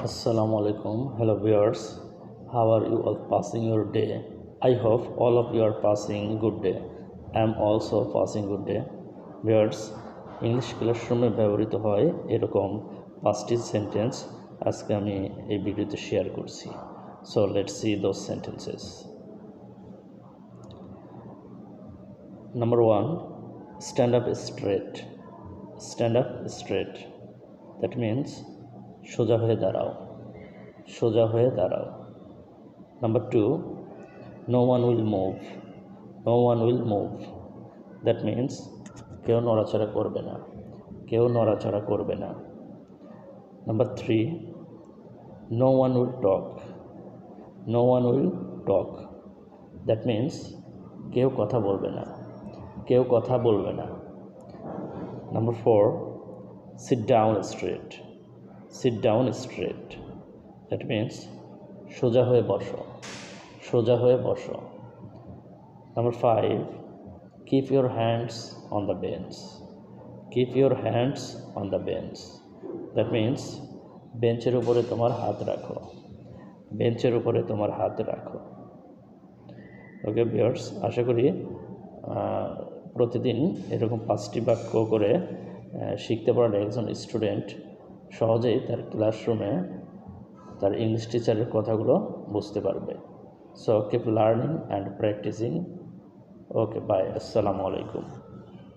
Assalamu alaikum. Hello viewers. How are you all passing your day? I hope all of you are passing good day. I am also passing good day. Viewers, English classroom-এ ব্যবহৃত হয় এরকম 5টি sentence আজকে আমি এই ভিডিওতে share করছি। So let's see those sentences. Number 1, stand up straight. Stand up straight. That means সোজা হয়ে দাঁড়াও, সোজা হয়ে দাঁড়াও। Number 2, no one will move. No one will move. That means কেউ নড়াচড়া করবে না, কেউ নড়াচড়া করবে না। Number 3, no one will talk. No one will talk. That means কেউ কথা বলবে না, কেউ কথা বলবে না। Number 4, sit down straight. Sit down straight. That means সোজা হয়ে বসো, সোজা হয়ে বসো। Number 5, keep your hands on the bench. Keep your hands on the bench. That means বেঞ্চের উপরে তোমার হাত রাখো, বেঞ্চের উপরে তোমার হাত রাখো। ওকে ভিউয়ার্স, আশা করি প্রতিদিন এরকম 5টি বাক্য করে শিখতে পারলে একজন স্টুডেন্ট সহজেই তার ক্লাসরুমে তার ইংলিশ টিচারের কথাগুলো বুঝতে পারবে। So keep learning and practising. Okay bye, আসসালামু আলাইকুম।